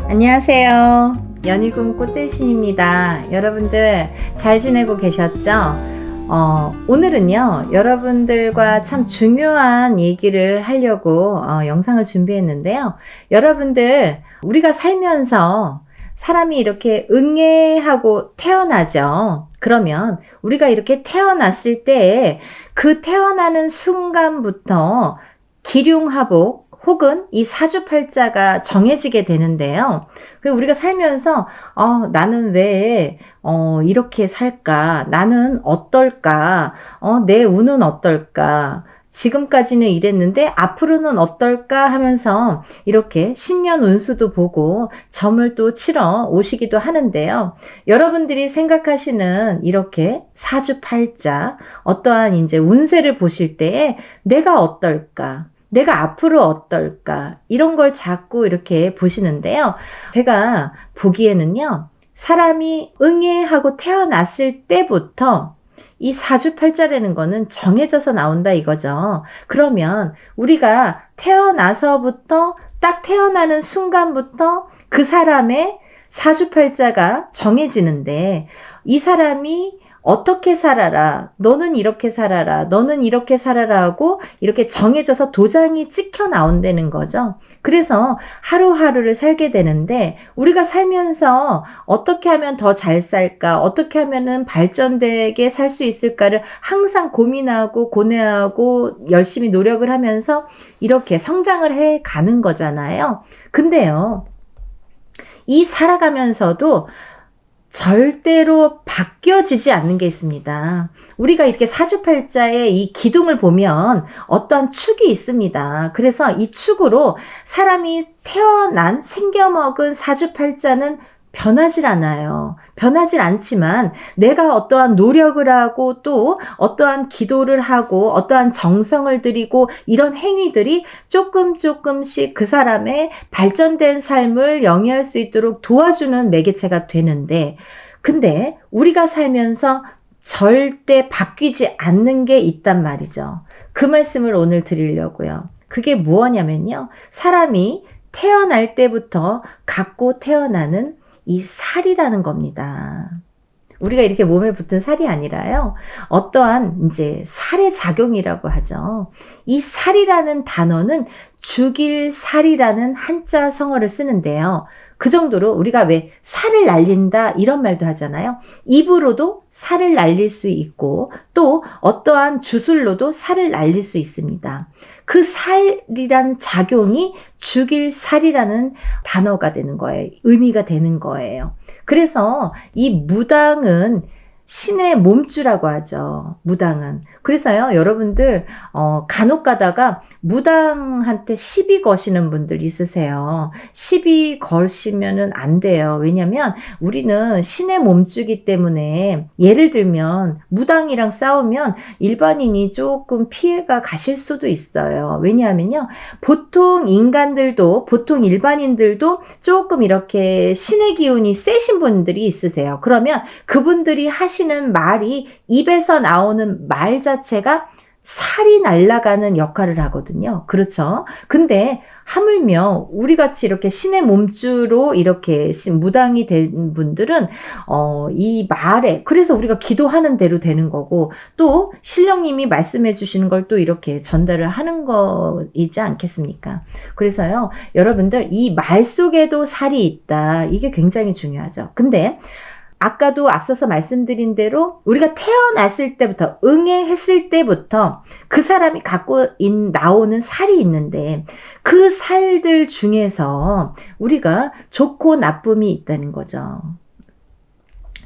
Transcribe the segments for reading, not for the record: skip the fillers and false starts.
안녕하세요. 연희군 꽃대신입니다. 여러분들 잘 지내고 계셨죠? 오늘은요, 여러분들과 참 중요한 얘기를 하려고 영상을 준비했는데요. 여러분들, 우리가 살면서 사람이 이렇게 응애하고 태어나죠. 그러면 우리가 이렇게 태어났을 때 그 태어나는 순간부터 기륭하복 혹은 이 사주팔자가 정해지게 되는데요. 우리가 살면서 나는 왜 이렇게 살까? 나는 어떨까? 내 운은 어떨까? 지금까지는 이랬는데 앞으로는 어떨까 하면서 이렇게 신년 운수도 보고 점을 또 치러 오시기도 하는데요. 여러분들이 생각하시는 이렇게 사주팔자 어떠한 이제 운세를 보실 때에 내가 어떨까? 내가 앞으로 어떨까? 이런 걸 자꾸 이렇게 보시는데요. 제가 보기에는요, 사람이 응애하고 태어났을 때부터 이 사주팔자라는 거는 정해져서 나온다 이거죠. 그러면 우리가 태어나서부터 딱 태어나는 순간부터 그 사람의 사주팔자가 정해지는데 이 사람이 어떻게 살아라, 너는 이렇게 살아라, 너는 이렇게 살아라 하고 이렇게 정해져서 도장이 찍혀 나온다는 거죠. 그래서 하루하루를 살게 되는데 우리가 살면서 어떻게 하면 더 잘 살까, 어떻게 하면은 발전되게 살 수 있을까를 항상 고민하고 고뇌하고 열심히 노력을 하면서 이렇게 성장을 해 가는 거잖아요. 근데요, 이 살아가면서도 절대로 바뀌어지지 않는 게 있습니다. 우리가 이렇게 사주팔자의 이 기둥을 보면 어떤 축이 있습니다. 그래서 이 축으로 사람이 태어난 생겨먹은 사주팔자는 변하질 않아요. 변하질 않지만 내가 어떠한 노력을 하고 또 어떠한 기도를 하고 어떠한 정성을 들이고 이런 행위들이 조금씩 그 사람의 발전된 삶을 영위할 수 있도록 도와주는 매개체가 되는데, 근데 우리가 살면서 절대 바뀌지 않는 게 있단 말이죠. 그 말씀을 오늘 드리려고요. 그게 무엇냐면요, 사람이 태어날 때부터 갖고 태어나는 이 살이라는 겁니다. 우리가 이렇게 몸에 붙은 살이 아니라요, 어떠한 이제 살의 작용이라고 하죠. 이 살이라는 단어는 죽일 살이라는 한자 성어를 쓰는데요. 그 정도로 우리가 왜 살을 날린다 이런 말도 하잖아요. 입으로도 살을 날릴 수 있고 또 어떠한 주술로도 살을 날릴 수 있습니다. 그 살이라는 작용이 죽일 살이라는 단어가 되는 거예요. 의미가 되는 거예요. 그래서 이 무당은 신의 몸주라고 하죠. 무당은. 그래서요, 여러분들 간혹 가다가 무당한테 시비 거시는 분들 있으세요. 시비 거시면은 안 돼요. 왜냐면 우리는 신의 몸주기 때문에, 예를 들면 무당이랑 싸우면 일반인이 조금 피해가 가실 수도 있어요. 왜냐하면요, 보통 인간들도, 보통 일반인들도 조금 이렇게 신의 기운이 세신 분들이 있으세요. 그러면 그분들이 하시는 말이, 입에서 나오는 말 자체가 살이 날아가는 역할을 하거든요. 그렇죠? 근데 하물며 우리같이 이렇게 신의 몸주로 이렇게 무당이 된 분들은 이 말에, 그래서 우리가 기도하는 대로 되는 거고 또 신령님이 말씀해 주시는 걸 또 이렇게 전달을 하는 거이지 않겠습니까? 그래서요, 여러분들 이 말 속에도 살이 있다. 이게 굉장히 중요하죠. 근데 아까도 앞서서 말씀드린 대로 우리가 태어났을 때부터, 응애했을 때부터 그 사람이 갖고 나오는 살이 있는데 그 살들 중에서 우리가 좋고 나쁨이 있다는 거죠.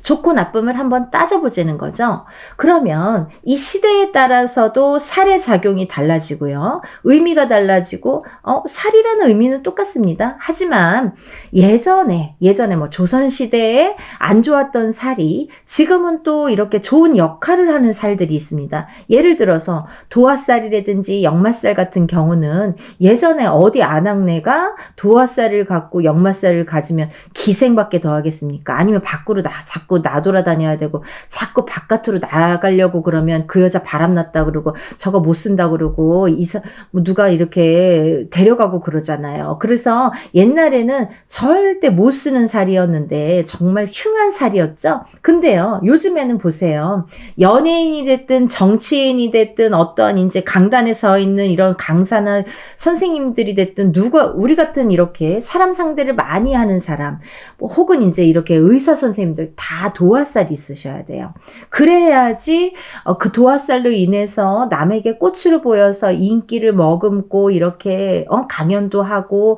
좋고 나쁨을 한번 따져보자는 거죠. 그러면 이 시대에 따라서도 살의 작용이 달라지고요. 의미가 달라지고 살이라는 의미는 똑같습니다. 하지만 예전에 뭐 조선시대에 안 좋았던 살이 지금은 또 이렇게 좋은 역할을 하는 살들이 있습니다. 예를 들어서 도화살이라든지 역마살 같은 경우는 예전에 어디 아낙네가 도화살을 갖고 역마살을 가지면 기생밖에 더 하겠습니까? 아니면 밖으로 자꾸 자꾸 나돌아다녀야 되고 자꾸 바깥으로 나가려고 그러면 그 여자 바람났다 그러고 저거 못 쓴다 그러고 뭐 누가 이렇게 데려가고 그러잖아요. 그래서 옛날에는 절대 못 쓰는 살이었는데 정말 흉한 살이었죠. 근데요, 요즘에는 보세요. 연예인이 됐든 정치인이 됐든 어떠한 이제 강단에 서 있는 이런 강사나 선생님들이 됐든 우리 같은 이렇게 사람 상대를 많이 하는 사람, 혹은 이제 이렇게 의사 선생님들 다 도화살이 있으셔야 돼요. 그래야지 그 도화살로 인해서 남에게 꽃으로 보여서 인기를 머금고 이렇게 강연도 하고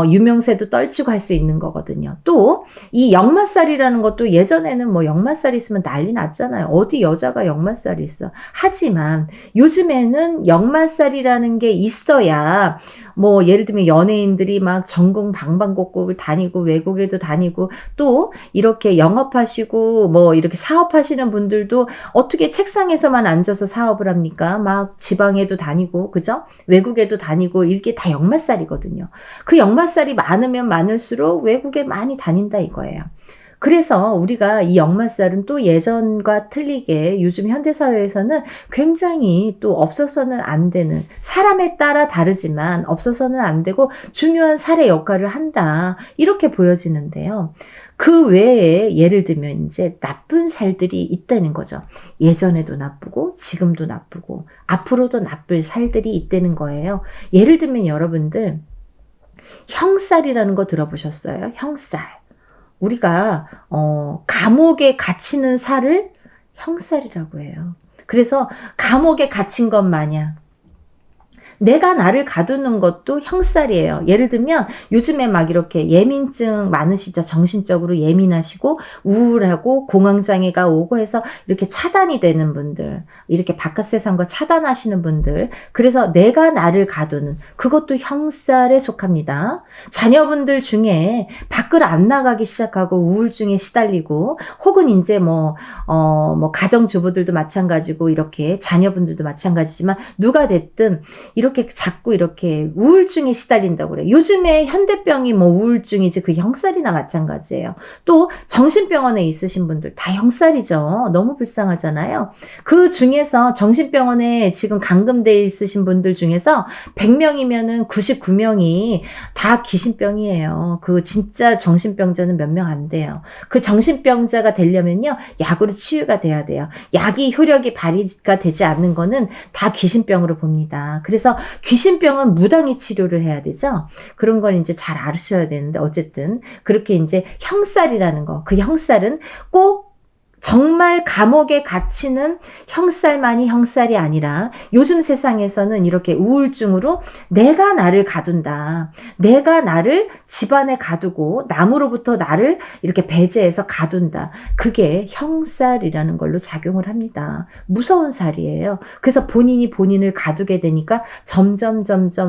유명세도 떨치고 할 수 있는 거거든요. 또 이 역마살이라는 것도 예전에는 뭐 역마살이 있으면 난리 났잖아요. 어디 여자가 역마살이 있어. 하지만 요즘에는 역마살이라는 게 있어야 뭐 예를 들면 연예인들이 막 전국 방방곡곡을 다니고 외국에도 다니고 또 이렇게 영업하시고 뭐 이렇게 사업하시는 분들도 어떻게 책상에서만 앉아서 사업을 합니까? 막 지방에도 다니고 그죠? 외국에도 다니고 이게 다 역마살이거든요. 그 역마살이 많으면 많을수록 외국에 많이 다닌다 이거예요. 그래서 우리가 이 역마살은 또 예전과 틀리게 요즘 현대사회에서는 굉장히 또 없어서는 안 되는, 사람에 따라 다르지만 없어서는 안 되고 중요한 살의 역할을 한다 이렇게 보여지는데요. 그 외에 예를 들면 이제 나쁜 살들이 있다는 거죠. 예전에도 나쁘고 지금도 나쁘고 앞으로도 나쁠 살들이 있다는 거예요. 예를 들면 여러분들 형살이라는 거 들어보셨어요? 형살. 우리가 감옥에 갇히는 살을 형살이라고 해요. 그래서 감옥에 갇힌 것 마냥 내가 나를 가두는 것도 형살이에요. 예를 들면 요즘에 막 이렇게 예민증 많으시죠. 정신적으로 예민하시고 우울하고 공황장애가 오고 해서 이렇게 차단이 되는 분들, 이렇게 바깥 세상과 차단하시는 분들, 그래서 내가 나를 가두는 그것도 형살에 속합니다. 자녀분들 중에 밖을 안 나가기 시작하고 우울증에 시달리고 혹은 이제 뭐 가정주부들도 마찬가지고 이렇게 자녀분들도 마찬가지지만 누가 됐든 이렇게 자꾸 이렇게 우울증에 시달린다고 그래요. 요즘에 현대병이 뭐 우울증이지 그 형살이나 마찬가지예요. 또 정신병원에 있으신 분들 다 형살이죠. 너무 불쌍하잖아요. 그 중에서 정신병원에 지금 감금돼 있으신 분들 중에서 100명이면은 99명이 다 귀신병이에요. 그 진짜 정신병자는 몇 명 안 돼요. 그 정신병자가 되려면요, 약으로 치유가 돼야 돼요. 약이 효력이 발휘가 되지 않는 거는 다 귀신병으로 봅니다. 그래서 귀신병은 무당이 치료를 해야 되죠. 그런 걸 이제 잘 아셔야 되는데 어쨌든 그렇게 이제 형살이라는 거, 그 형살은 꼭 정말 감옥에 갇히는 형살만이 형살이 아니라 요즘 세상에서는 이렇게 우울증으로 내가 나를 가둔다. 내가 나를 집안에 가두고 남으로부터 나를 이렇게 배제해서 가둔다. 그게 형살이라는 걸로 작용을 합니다. 무서운 살이에요. 그래서 본인이 본인을 가두게 되니까 점점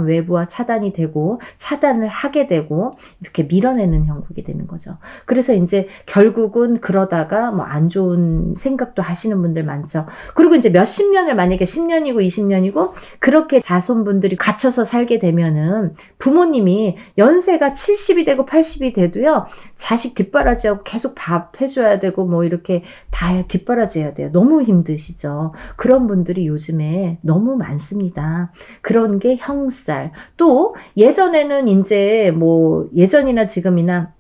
외부와 차단이 되고 차단을 하게 되고 이렇게 밀어내는 형국이 되는 거죠. 그래서 이제 결국은 그러다가 뭐 안 좋은 생각도 하시는 분들 많죠. 그리고 이제 몇십 년을 만약에 10년이고 20년이고 그렇게 자손분들이 갇혀서 살게 되면은 부모님이 연세가 70이 되고 80이 돼도요, 자식 뒷바라지하고 계속 밥 해줘야 되고 뭐 이렇게 다 뒷바라지 해야 돼요. 너무 힘드시죠. 그런 분들이 요즘에 너무 많습니다. 그런 게 형살. 또 예전에는 이제 뭐 예전이나 지금이나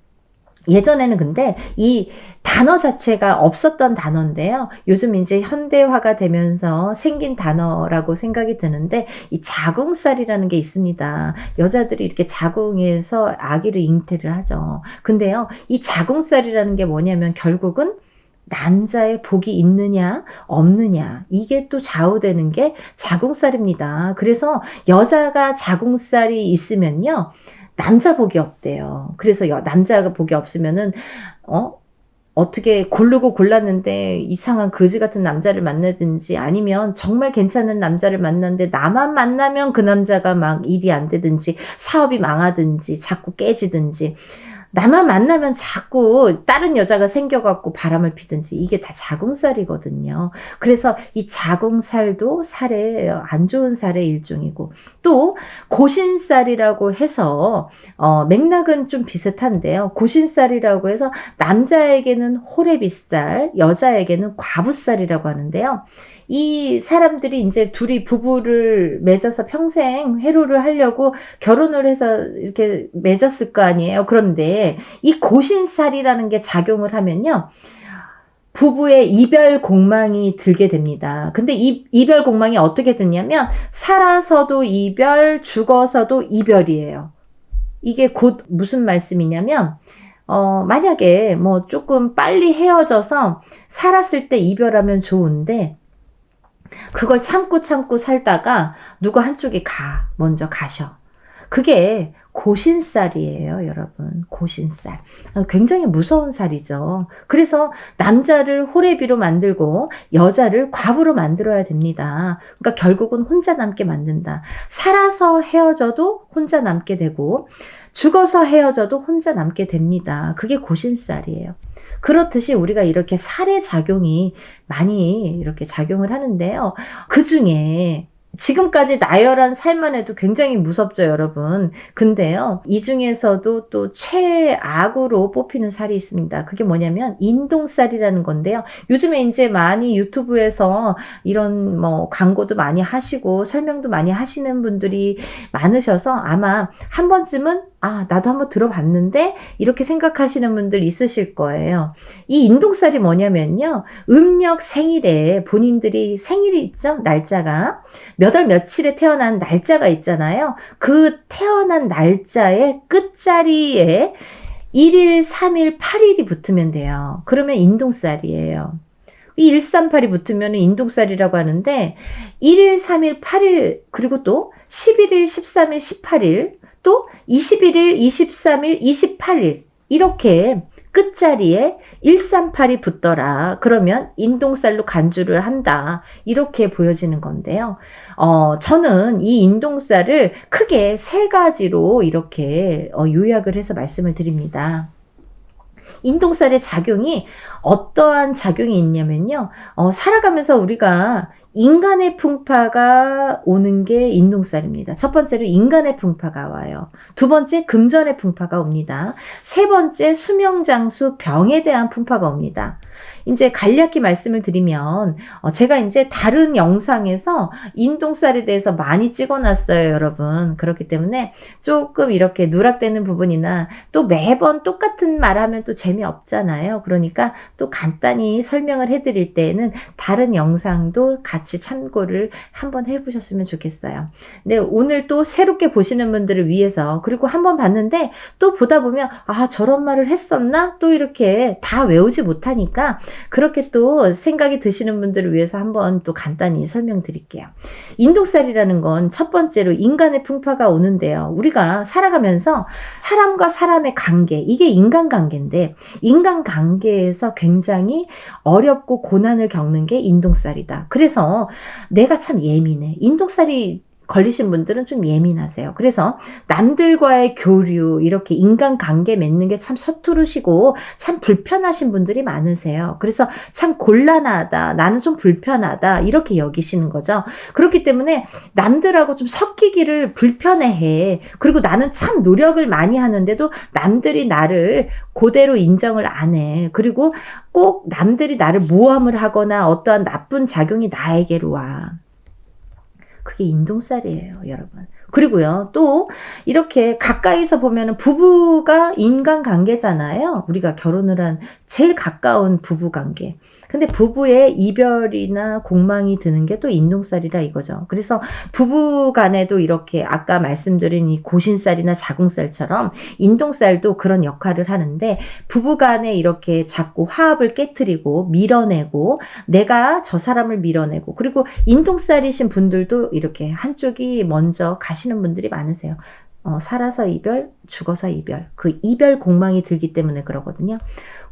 예전에는 근데 이 단어 자체가 없었던 단어인데요. 요즘 이제 현대화가 되면서 생긴 단어라고 생각이 드는데 이 자궁살이라는 게 있습니다. 여자들이 이렇게 자궁에서 아기를 잉태를 하죠. 근데요, 이 자궁살이라는 게 뭐냐면 결국은 남자의 복이 있느냐 없느냐 이게 또 좌우되는 게 자궁살입니다. 그래서 여자가 자궁살이 있으면요, 남자 복이 없대요. 그래서 남자가 복이 없으면은 어떻게 고르고 골랐는데 이상한 거지 같은 남자를 만나든지 아니면 정말 괜찮은 남자를 만났는데 나만 만나면 그 남자가 막 일이 안 되든지 사업이 망하든지 자꾸 깨지든지 나만 만나면 자꾸 다른 여자가 생겨갖고 바람을 피든지 이게 다 자궁살이거든요. 그래서 이 자궁살도 살에 안 좋은 살의 일종이고 또 고신살이라고 해서 맥락은 좀 비슷한데요. 고신살이라고 해서 남자에게는 호래비살, 여자에게는 과부살이라고 하는데요. 이 사람들이 이제 둘이 부부를 맺어서 평생 회로를 하려고 결혼을 해서 이렇게 맺었을 거 아니에요. 그런데 이 고신살이라는 게 작용을 하면요. 부부의 이별 공망이 들게 됩니다. 근데 이 이별 공망이 어떻게 드냐면 살아서도 이별, 죽어서도 이별이에요. 이게 곧 무슨 말씀이냐면 만약에 뭐 조금 빨리 헤어져서 살았을 때 이별하면 좋은데 그걸 참고 살다가 누구 한쪽이 먼저 가셔. 그게 고신살이에요, 여러분. 고신살. 굉장히 무서운 살이죠. 그래서 남자를 호래비로 만들고 여자를 과부로 만들어야 됩니다. 그러니까 결국은 혼자 남게 만든다. 살아서 헤어져도 혼자 남게 되고 죽어서 헤어져도 혼자 남게 됩니다. 그게 고신살이에요. 그렇듯이 우리가 이렇게 살의 작용이 많이 이렇게 작용을 하는데요. 그 중에 지금까지 나열한 살만 해도 굉장히 무섭죠, 여러분. 근데요, 이 중에서도 또 최악으로 뽑히는 살이 있습니다. 그게 뭐냐면 인동살이라는 건데요. 요즘에 이제 많이 유튜브에서 이런 뭐 광고도 많이 하시고 설명도 많이 하시는 분들이 많으셔서 아마 한 번쯤은 나도 한번 들어봤는데 이렇게 생각하시는 분들 있으실 거예요. 이 인동살이 뭐냐면요. 음력 생일에 본인들이 생일이 있죠? 날짜가. 몇 월 며칠에 태어난 날짜가 있잖아요. 그 태어난 날짜의 끝자리에 1일, 3일, 8일이 붙으면 돼요. 그러면 인동살이에요. 이 138이 붙으면 인동살이라고 하는데 1일, 3일, 8일 그리고 또 11일, 13일, 18일 또 21일, 23일, 28일 이렇게 끝자리에 138이 붙더라. 그러면 인동살로 간주를 한다. 이렇게 보여지는 건데요. 저는 이 인동살을 크게 세 가지로 이렇게 요약을 해서 말씀을 드립니다. 인동살의 작용이 어떠한 작용이 있냐면요. 살아가면서 우리가 인간의 풍파가 오는 게 인동살입니다. 첫 번째로 인간의 풍파가 와요. 두 번째 금전의 풍파가 옵니다. 세 번째 수명장수 병에 대한 풍파가 옵니다. 이제 간략히 말씀을 드리면 제가 이제 다른 영상에서 인동살에 대해서 많이 찍어놨어요, 여러분. 그렇기 때문에 조금 이렇게 누락되는 부분이나 또 매번 똑같은 말하면 또 재미없잖아요. 그러니까 또 간단히 설명을 해드릴 때에는 다른 영상도 같이 참고를 한번 해보셨으면 좋겠어요. 네, 오늘 또 새롭게 보시는 분들을 위해서 그리고 한번 봤는데 또 보다 보면 저런 말을 했었나? 또 이렇게 다 외우지 못하니까 그렇게 또 생각이 드시는 분들을 위해서 한번 또 간단히 설명드릴게요. 인동살이라는 건 첫 번째로 인간의 풍파가 오는데요. 우리가 살아가면서 사람과 사람의 관계, 이게 인간관계인데 인간관계에서 굉장히 어렵고 고난을 겪는 게 인동살이다. 그래서 내가 참 예민해. 인동살이 걸리신 분들은 좀 예민하세요. 그래서 남들과의 교류, 이렇게 인간관계 맺는 게 참 서투르시고 참 불편하신 분들이 많으세요. 그래서 참 곤란하다, 나는 좀 불편하다 이렇게 여기시는 거죠. 그렇기 때문에 남들하고 좀 섞이기를 불편해해. 그리고 나는 참 노력을 많이 하는데도 남들이 나를 그대로 인정을 안 해. 그리고 꼭 남들이 나를 모함을 하거나 어떠한 나쁜 작용이 나에게로 와. 그게 인동살이에요, 여러분. 그리고요, 또 이렇게 가까이서 보면 부부가 인간관계잖아요. 우리가 결혼을 한 제일 가까운 부부관계. 근데 부부의 이별이나 공망이 드는 게 또 인동살이라 이거죠. 그래서 부부 간에도 이렇게 아까 말씀드린 이 고신살이나 자궁살처럼 인동살도 그런 역할을 하는데 부부 간에 이렇게 자꾸 화합을 깨트리고 밀어내고 내가 저 사람을 밀어내고 그리고 인동살이신 분들도 이렇게 한쪽이 먼저 가시는 분들이 많으세요. 살아서 이별, 죽어서 이별. 그 이별 공망이 들기 때문에 그러거든요.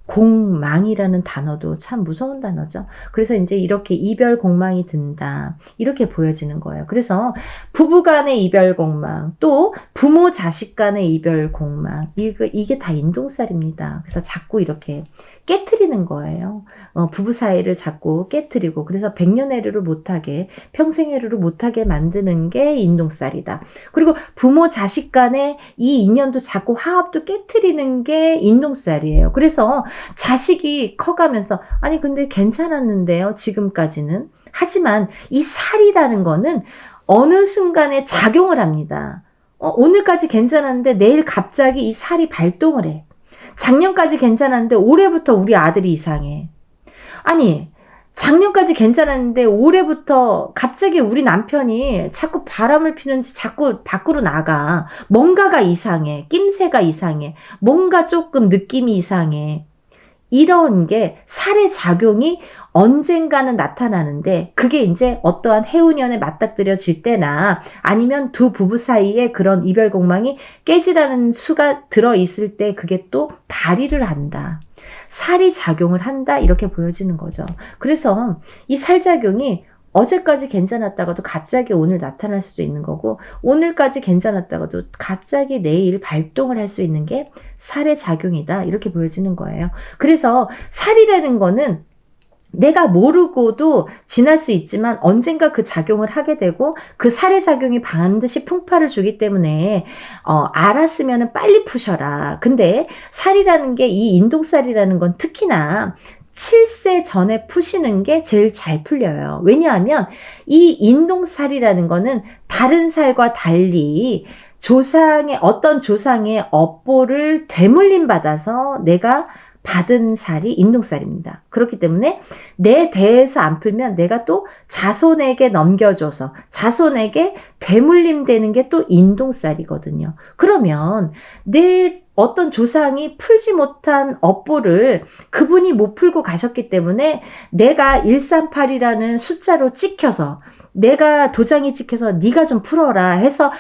공망이라는 단어도 참 무서운 단어죠. 그래서 이제 이렇게 이별 공망이 든다. 이렇게 보여지는 거예요. 그래서 부부 간의 이별 공망, 또 부모 자식 간의 이별 공망, 이게 다 인동살입니다. 그래서 자꾸 이렇게 깨트리는 거예요. 부부 사이를 자꾸 깨트리고, 그래서 백년해류를 못하게, 평생해류를 못하게 만드는 게 인동살이다. 그리고 부모 자식 간의 이 인연도 자꾸 화합도 깨트리는 게 인동살이에요. 그래서 자식이 커가면서 아니 근데 괜찮았는데요 지금까지는. 하지만 이 살이라는 거는 어느 순간에 작용을 합니다. 오늘까지 괜찮았는데 내일 갑자기 이 살이 발동을 해. 작년까지 괜찮았는데 올해부터 우리 아들이 이상해. 아니 작년까지 괜찮았는데 올해부터 갑자기 우리 남편이 자꾸 바람을 피는지 자꾸 밖으로 나가. 뭔가가 이상해. 낌새가 이상해. 뭔가 조금 느낌이 이상해. 이런 게 살의 작용이 언젠가는 나타나는데, 그게 이제 어떠한 해운년에 맞닥뜨려질 때나 아니면 두 부부 사이에 그런 이별 공망이 깨지라는 수가 들어있을 때 그게 또 발휘를 한다. 살이 작용을 한다. 이렇게 보여지는 거죠. 그래서 이 살작용이 어제까지 괜찮았다가도 갑자기 오늘 나타날 수도 있는 거고, 오늘까지 괜찮았다가도 갑자기 내일 발동을 할 수 있는 게 살의 작용이다. 이렇게 보여지는 거예요. 그래서 살이라는 거는 내가 모르고도 지날 수 있지만 언젠가 그 작용을 하게 되고, 그 살의 작용이 반드시 풍파를 주기 때문에 알았으면 빨리 푸셔라. 근데 살이라는 게, 이 인동살이라는 건 특히나 7세 전에 푸시는 게 제일 잘 풀려요. 왜냐하면 이 인동살이라는 거는 다른 살과 달리 어떤 조상의 업보를 되물림 받아서 내가 받은 살이 인동살입니다. 그렇기 때문에 내 대에서 안 풀면 내가 또 자손에게 넘겨줘서 자손에게 되물림되는 게 또 인동살이거든요. 그러면 내 어떤 조상이 풀지 못한 업보를 그분이 못 풀고 가셨기 때문에 내가 138이라는 숫자로 찍혀서, 내가 도장이 찍혀서 네가 좀 풀어라 해서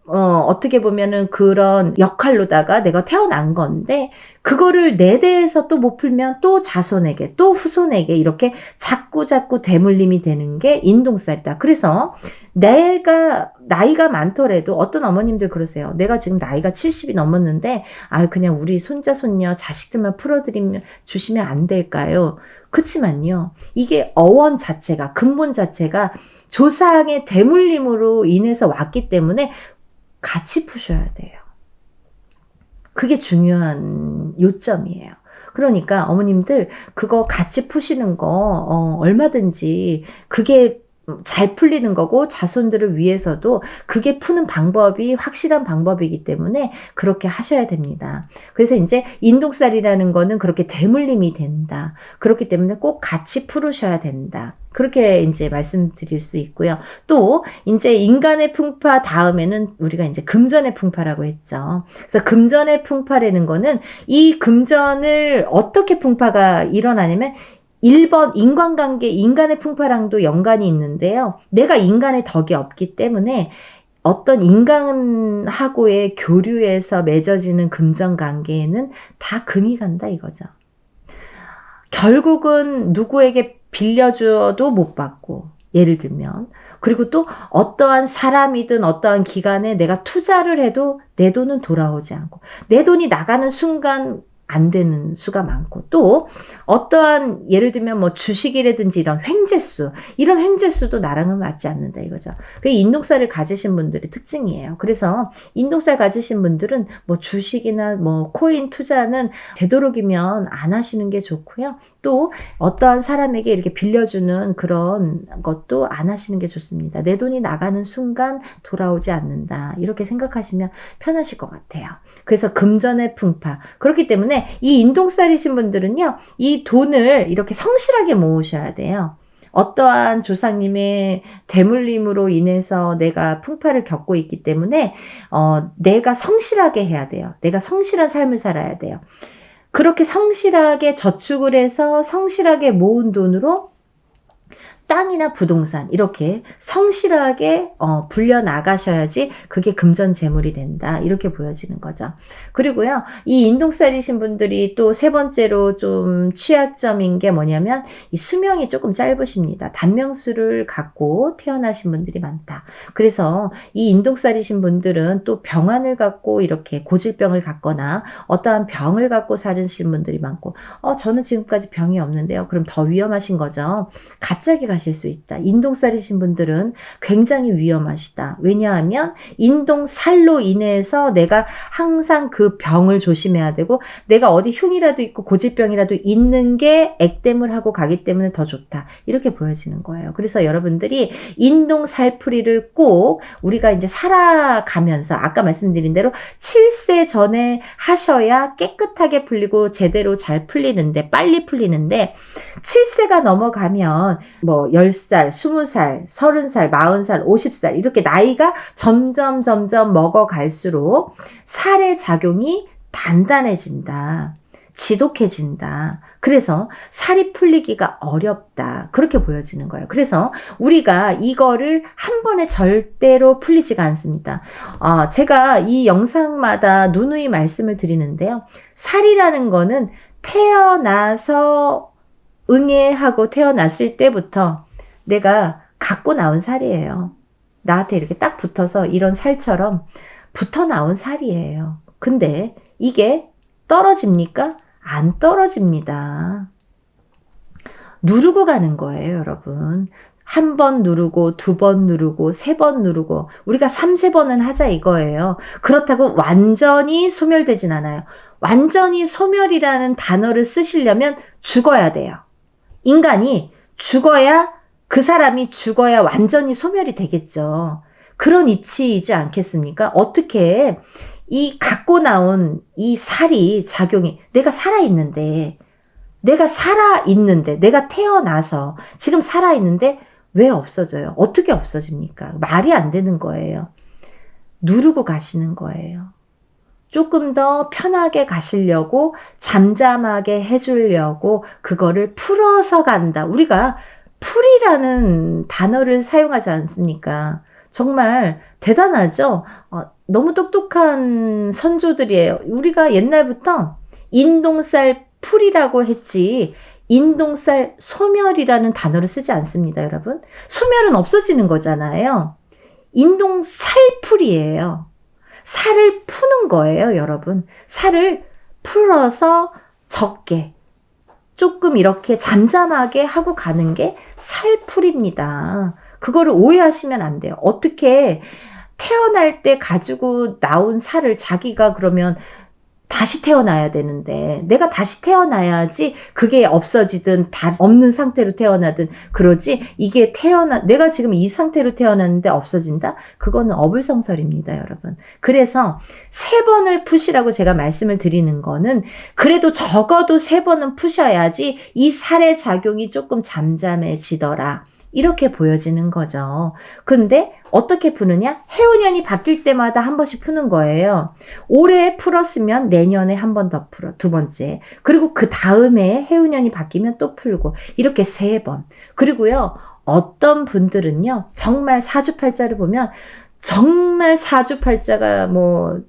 어떻게 보면은 그런 역할로다가 내가 태어난 건데, 그거를 내 대에서 또 못 풀면 또 자손에게 또 후손에게 이렇게 자꾸 대물림이 되는 게 인동살이다. 그래서 내가 나이가 많더라도, 어떤 어머님들 그러세요. 내가 지금 나이가 70이 넘었는데 그냥 우리 손자 손녀 자식들만 주시면 안 될까요? 그렇지만요, 이게 어원 자체가, 근본 자체가 조상의 되물림으로 인해서 왔기 때문에 같이 푸셔야 돼요. 그게 중요한 요점이에요. 그러니까 어머님들 그거 같이 푸시는 거 얼마든지 그게 잘 풀리는 거고, 자손들을 위해서도 그게 푸는 방법이 확실한 방법이기 때문에 그렇게 하셔야 됩니다. 그래서 이제 인동살이라는 거는 그렇게 대물림이 된다. 그렇기 때문에 꼭 같이 풀으셔야 된다. 그렇게 이제 말씀드릴 수 있고요. 또 이제 인간의 풍파 다음에는 우리가 이제 금전의 풍파라고 했죠. 그래서 금전의 풍파라는 거는, 이 금전을 어떻게 풍파가 일어나냐면 1번 인간관계, 인간의 풍파랑도 연관이 있는데요. 내가 인간의 덕이 없기 때문에 어떤 인간하고의 교류에서 맺어지는 금전관계에는 다 금이 간다 이거죠. 결국은 누구에게 빌려줘도 못 받고, 예를 들면, 그리고 또 어떠한 사람이든 어떠한 기관에 내가 투자를 해도 내 돈은 돌아오지 않고, 내 돈이 나가는 순간 안 되는 수가 많고, 또 어떠한 예를 들면 뭐 주식이라든지 이런 횡재수도 나랑은 맞지 않는다 이거죠. 그게 인동살을 가지신 분들의 특징이에요. 그래서 인동살 가지신 분들은 뭐 주식이나 뭐 코인 투자는 되도록이면 안 하시는 게 좋고요. 또 어떠한 사람에게 이렇게 빌려주는 그런 것도 안 하시는 게 좋습니다. 내 돈이 나가는 순간 돌아오지 않는다. 이렇게 생각하시면 편하실 것 같아요. 그래서 금전의 풍파. 그렇기 때문에 이 인동살이신 분들은요, 이 돈을 이렇게 성실하게 모으셔야 돼요. 어떠한 조상님의 되물림으로 인해서 내가 풍파를 겪고 있기 때문에 내가 성실하게 해야 돼요. 내가 성실한 삶을 살아야 돼요. 그렇게 성실하게 저축을 해서 성실하게 모은 돈으로 땅이나 부동산 이렇게 성실하게 불려 나가셔야지 그게 금전재물이 된다. 이렇게 보여지는 거죠. 그리고요. 이 인동살이신 분들이 또 세 번째로 좀 취약점인 게 뭐냐면 이 수명이 조금 짧으십니다. 단명수를 갖고 태어나신 분들이 많다. 그래서 이 인동살이신 분들은 또 병환을 갖고 이렇게 고질병을 갖거나 어떠한 병을 갖고 사시는 분들이 많고 저는 지금까지 병이 없는데요. 그럼 더 위험하신 거죠. 갑자기 가실 수 있다. 인동살이신 분들은 굉장히 위험하시다. 왜냐하면 인동살로 인해서 내가 항상 그 병을 조심해야 되고 내가 어디 흉이라도 있고 고질병이라도 있는 게 액땜을 하고 가기 때문에 더 좋다. 이렇게 보여지는 거예요. 그래서 여러분들이 인동살풀이를 꼭 우리가 이제 살아가면서 아까 말씀드린 대로 7세 전에 하셔야 깨끗하게 풀리고 제대로 잘 풀리는데 빨리 풀리는데 7세가 넘어가면 뭐 10살, 20살, 30살, 40살, 50살 이렇게 나이가 점점 먹어갈수록 살의 작용이 단단해진다. 지독해진다. 그래서 살이 풀리기가 어렵다. 그렇게 보여지는 거예요. 그래서 우리가 이거를 한 번에 절대로 풀리지가 않습니다. 제가 이 영상마다 누누이 말씀을 드리는데요. 살이라는 거는 태어나서 응애하고 태어났을 때부터 내가 갖고 나온 살이에요. 나한테 이렇게 딱 붙어서 이런 살처럼 붙어 나온 살이에요. 근데 이게 떨어집니까? 안 떨어집니다. 누르고 가는 거예요, 여러분. 한 번 누르고, 두 번 누르고, 세 번 누르고, 우리가 3~4번은 하자 이거예요. 그렇다고 완전히 소멸되진 않아요. 완전히 소멸이라는 단어를 쓰시려면 죽어야 돼요. 인간이 죽어야, 그 사람이 죽어야 완전히 소멸이 되겠죠. 그런 이치이지 않겠습니까? 어떻게 이 갖고 나온 이 살이 작용이, 내가 살아있는데, 내가 태어나서 지금 살아있는데 왜 없어져요? 어떻게 없어집니까? 말이 안 되는 거예요. 누르고 가시는 거예요. 조금 더 편하게 가시려고 잠잠하게 해주려고 그거를 풀어서 간다. 우리가 풀이라는 단어를 사용하지 않습니까? 정말 대단하죠? 너무 똑똑한 선조들이에요. 우리가 옛날부터 인동살 풀이라고 했지 인동살 소멸이라는 단어를 쓰지 않습니다, 여러분. 소멸은 없어지는 거잖아요. 인동살풀이에요. 살을 푸는 거예요, 여러분. 살을 풀어서 적게 조금 이렇게 잠잠하게 하고 가는 게 살풀입니다. 그거를 오해하시면 안 돼요. 어떻게 태어날 때 가지고 나온 살을 자기가 그러면 다시 태어나야 되는데 내가 다시 태어나야지 그게 없어지든 없는 상태로 태어나든 그러지 이게 내가 지금 이 상태로 태어났는데 없어진다? 그거는 어불성설입니다, 여러분. 그래서 3번을 푸시라고 제가 말씀을 드리는 거는 그래도 적어도 3번은 푸셔야지 이 살의 작용이 조금 잠잠해지더라. 이렇게 보여지는 거죠. 근데 어떻게 푸느냐? 해운년이 바뀔 때마다 한 번씩 푸는 거예요. 올해 풀었으면 내년에 한 번 더 풀어. 2번째. 그리고 그 다음에 해운년이 바뀌면 또 풀고. 이렇게 3번. 그리고요. 어떤 분들은요. 정말 사주팔자를 보면 정말 사주팔자가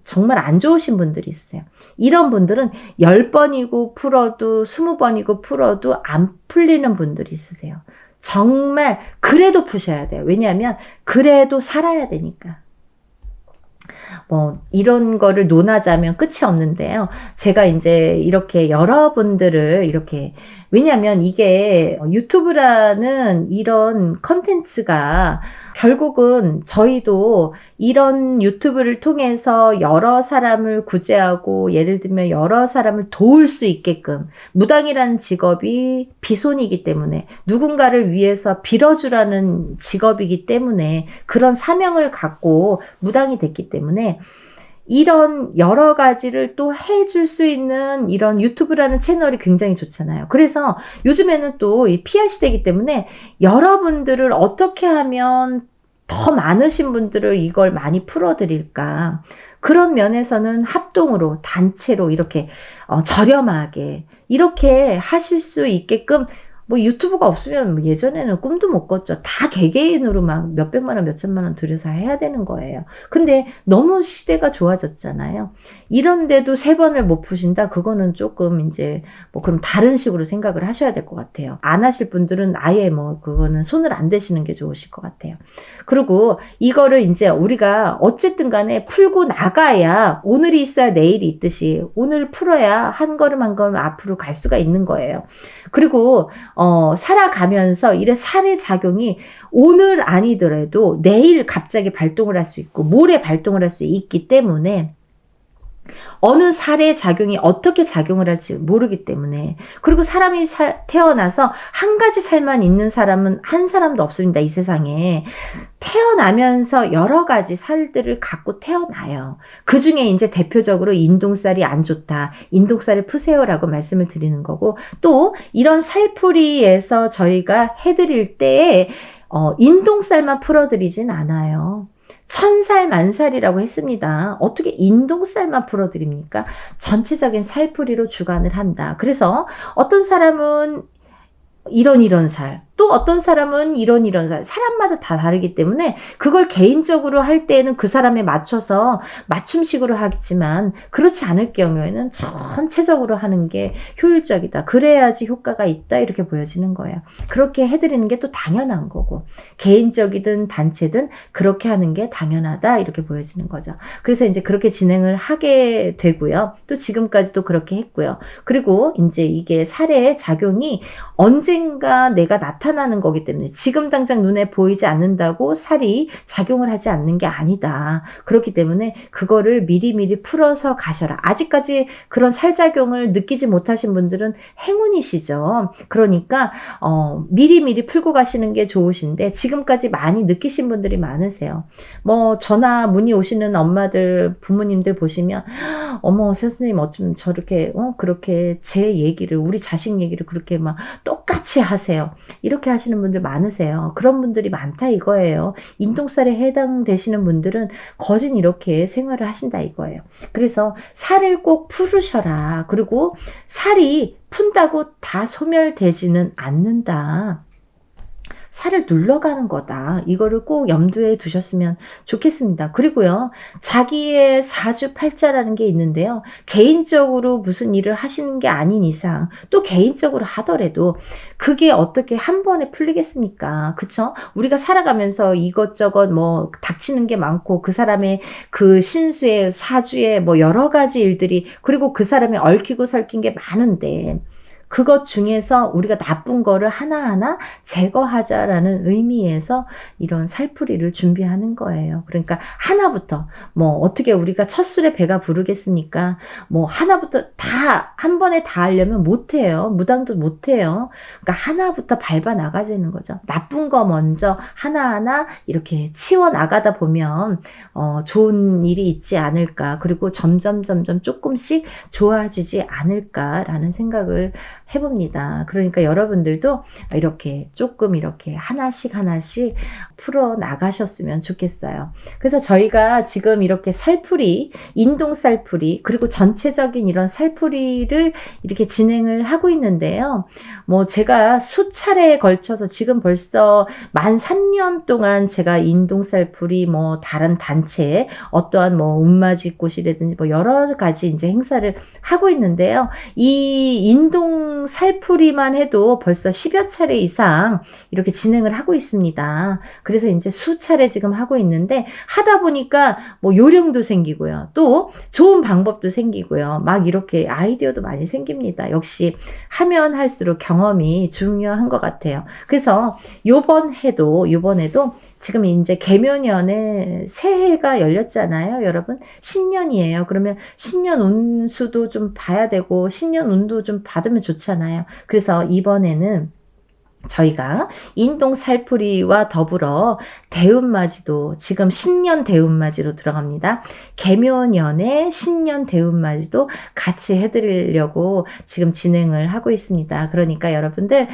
정말 안 좋으신 분들이 있어요. 이런 분들은 10번이고 풀어도 20번이고 풀어도 안 풀리는 분들이 있으세요. 정말 그래도 푸셔야 돼요. 왜냐하면 그래도 살아야 되니까. 이런 거를 논하자면 끝이 없는데요. 제가 이제 이렇게 여러분들을 이렇게, 왜냐면 이게 유튜브라는 이런 컨텐츠가 결국은 저희도 이런 유튜브를 통해서 여러 사람을 구제하고 예를 들면 여러 사람을 도울 수 있게끔 무당이라는 직업이 비손이기 때문에 누군가를 위해서 빌어주라는 직업이기 때문에 그런 사명을 갖고 무당이 됐기 때문에 이런 여러 가지를 또 해줄 수 있는 이런 유튜브라는 채널이 굉장히 좋잖아요. 그래서 요즘에는 또 이 PR 시대이기 때문에 여러분들을 어떻게 하면 더 많으신 분들을 이걸 많이 풀어드릴까. 그런 면에서는 합동으로 단체로 이렇게 저렴하게 이렇게 하실 수 있게끔 뭐 유튜브가 없으면 뭐 예전에는 꿈도 못 꿨죠. 다 개개인으로 막 몇백만 원, 몇천만 원 들여서 해야 되는 거예요. 근데 너무 시대가 좋아졌잖아요. 이런데도 3번을 못 푸신다? 그거는 조금 이제 뭐 그럼 다른 식으로 생각을 하셔야 될 것 같아요. 안 하실 분들은 아예 뭐 그거는 손을 안 대시는 게 좋으실 것 같아요. 그리고 이거를 이제 우리가 어쨌든 간에 풀고 나가야 오늘이 있어야 내일이 있듯이 오늘 풀어야 한 걸음 한 걸음 앞으로 갈 수가 있는 거예요. 그리고 살아가면서 이래 살의 작용이 오늘 아니더라도 내일 갑자기 발동을 할 수 있고 모레 발동을 할 수 있기 때문에 어느 살의 작용이 어떻게 작용을 할지 모르기 때문에 그리고 사람이 태어나서 한 가지 살만 있는 사람은 한 사람도 없습니다. 이 세상에. 태어나면서 여러 가지 살들을 갖고 태어나요. 그 중에 이제 대표적으로 인동살이 안 좋다. 인동살을 푸세요라고 말씀을 드리는 거고 또 이런 살풀이에서 저희가 해드릴 때에 인동살만 풀어드리진 않아요. 1000살 만살이라고 했습니다. 어떻게 인동살만 풀어드립니까? 전체적인 살풀이로 주관을 한다. 그래서 어떤 사람은 이런 살, 또 어떤 사람은 이런 살, 사람마다 다 다르기 때문에 그걸 개인적으로 할 때에는 그 사람에 맞춰서 맞춤식으로 하겠지만 그렇지 않을 경우에는 전체적으로 하는 게 효율적이다. 그래야지 효과가 있다. 이렇게 보여지는 거예요. 그렇게 해드리는 게 또 당연한 거고 개인적이든 단체든 그렇게 하는 게 당연하다. 이렇게 보여지는 거죠. 그래서 이제 그렇게 진행을 하게 되고요. 또 지금까지도 그렇게 했고요. 그리고 이제 이게 살의 작용이 언젠가 내가 나타나는 거기 때문에 지금 당장 눈에 보이지 않는다고 살이 작용을 하지 않는 게 아니다. 그렇기 때문에 그거를 미리미리 풀어서 가셔라. 아직까지 그런 살작용을 느끼지 못하신 분들은 행운이시죠. 그러니까 미리미리 풀고 가시는 게 좋으신데 지금까지 많이 느끼신 분들이 많으세요. 뭐 전화 문의 오시는 엄마들 부모님들 보시면 어머 선생님 어쩜 저렇게 그렇게 제 얘기를 우리 자식 얘기를 그렇게 막 똑같이 하세요. 이렇게 하시는 분들 많으세요. 그런 분들이 많다 이거예요. 인동살에 해당되시는 분들은 거진 이렇게 생활을 하신다 이거예요. 그래서 살을 꼭 풀으셔라. 그리고 살이 푼다고 다 소멸되지는 않는다. 살을 눌러가는 거다. 이거를 꼭 염두에 두셨으면 좋겠습니다. 그리고요. 자기의 사주팔자라는 게 있는데요. 개인적으로 무슨 일을 하시는 게 아닌 이상 또 개인적으로 하더라도 그게 어떻게 한 번에 풀리겠습니까? 그쵸? 우리가 살아가면서 이것저것 뭐 닥치는 게 많고 그 사람의 그 신수의 사주에 뭐 여러 가지 일들이 그리고 그 사람이 얽히고 설킨 게 많은데 그것 중에서 우리가 나쁜 거를 하나하나 제거하자라는 의미에서 이런 살풀이를 준비하는 거예요. 그러니까 하나부터 뭐 어떻게 우리가 첫 술에 배가 부르겠습니까? 뭐 하나부터 다 한 번에 다 하려면 못해요. 무당도 못해요. 그러니까 하나부터 밟아 나가자는 거죠. 나쁜 거 먼저 하나하나 이렇게 치워 나가다 보면 좋은 일이 있지 않을까. 그리고 점점 조금씩 좋아지지 않을까라는 생각을 해봅니다. 그러니까 여러분들도 이렇게 조금 이렇게 하나씩 풀어 나가셨으면 좋겠어요. 그래서 저희가 지금 이렇게 살풀이, 인동 살풀이, 그리고 전체적인 이런 살풀이를 이렇게 진행을 하고 있는데요. 뭐 제가 수차례에 걸쳐서 지금 벌써 만 3년 동안 제가 인동 살풀이 뭐 다른 단체 어떠한 뭐 운마지꽃이라든지 뭐 여러 가지 이제 행사를 하고 있는데요. 이 인동 살풀이만 해도 벌써 10여 차례 이상 이렇게 진행을 하고 있습니다. 그래서 이제 수차례 지금 하고 있는데 하다 보니까 뭐 요령도 생기고요. 또 좋은 방법도 생기고요. 막 이렇게 아이디어도 많이 생깁니다. 역시 하면 할수록 경험이 중요한 것 같아요. 그래서 요번에도 지금 이제 개묘년에 새해가 열렸잖아요, 여러분. 신년이에요. 그러면 신년 운수도 좀 봐야 되고 신년 운도 좀 받으면 좋잖아요. 그래서 이번에는 저희가 인동 살풀이와 더불어 대운맞이도 지금 신년 대운맞이로 들어갑니다. 개묘년에 신년 대운맞이도 같이 해드리려고 지금 진행을 하고 있습니다. 그러니까 여러분들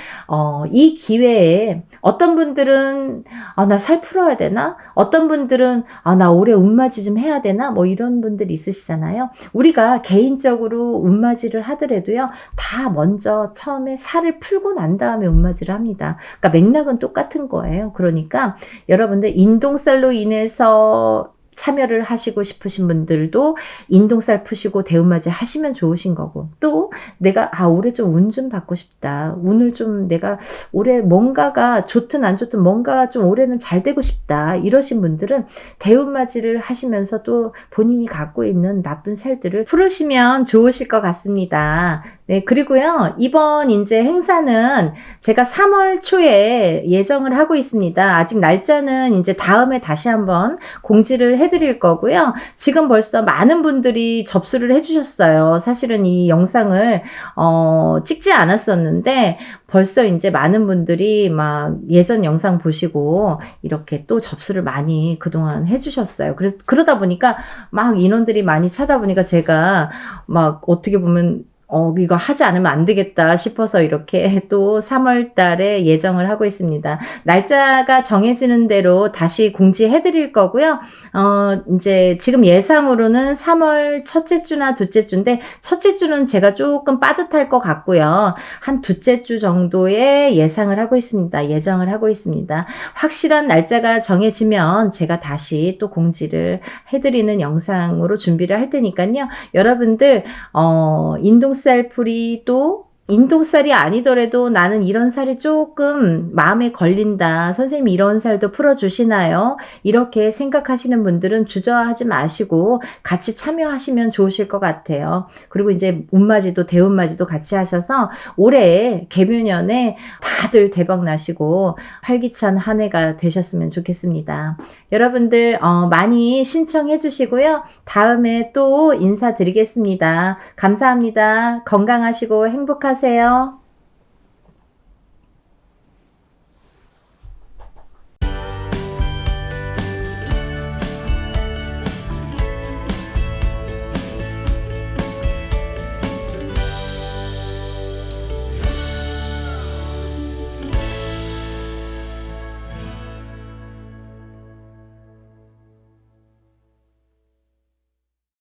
이 기회에 어떤 분들은 나 살 풀어야 되나? 어떤 분들은 나 올해 운맞이 좀 해야 되나? 뭐 이런 분들이 있으시잖아요. 우리가 개인적으로 운맞이를 하더라도요. 다 먼저 처음에 살을 풀고 난 다음에 운맞이를 합니다. 그러니까 맥락은 똑같은 거예요. 그러니까 여러분들 인동살로 인해서 참여를 하시고 싶으신 분들도 인동살 푸시고 대운맞이 하시면 좋으신 거고, 또 내가 올해 좀 운 좀 받고 싶다, 운을 좀 내가 올해 뭔가가 좋든 안 좋든 뭔가 좀 올해는 잘 되고 싶다 이러신 분들은 대운맞이를 하시면서 또 본인이 갖고 있는 나쁜 살들을 풀으시면 좋으실 것 같습니다. 네, 그리고요, 이번 이제 행사는 제가 3월 초에 예정을 하고 있습니다. 아직 날짜는 이제 다음에 다시 한번 공지를 해드릴 거고요. 지금 벌써 많은 분들이 접수를 해주셨어요. 사실은 이 영상을 찍지 않았었는데 벌써 이제 많은 분들이 막 예전 영상 보시고 이렇게 또 접수를 많이 그동안 해주셨어요. 그래서 그러다 보니까 막 인원들이 많이 차다 보니까 제가 막 어떻게 보면 이거 하지 않으면 안 되겠다 싶어서 이렇게 또 3월 달에 예정을 하고 있습니다. 날짜가 정해지는 대로 다시 공지해 드릴 거고요. 이제 지금 예상으로는 3월 첫째 주나 둘째 주인데, 첫째 주는 제가 조금 빠듯할 것 같고요. 한 둘째 주 정도에 예상을 하고 있습니다. 예정을 하고 있습니다. 확실한 날짜가 정해지면 제가 다시 또 공지를 해드리는 영상으로 준비를 할 테니까요. 여러분들, 인동살풀이도 인동살이 아니더라도 나는 이런 살이 조금 마음에 걸린다, 선생님 이런 살도 풀어주시나요? 이렇게 생각하시는 분들은 주저하지 마시고 같이 참여하시면 좋으실 것 같아요. 그리고 이제 운맞이도 대운맞이도 같이 하셔서 올해 개묘년에 다들 대박 나시고 활기찬 한 해가 되셨으면 좋겠습니다. 여러분들 많이 신청해 주시고요. 다음에 또 인사드리겠습니다. 감사합니다. 건강하시고 행복하세요.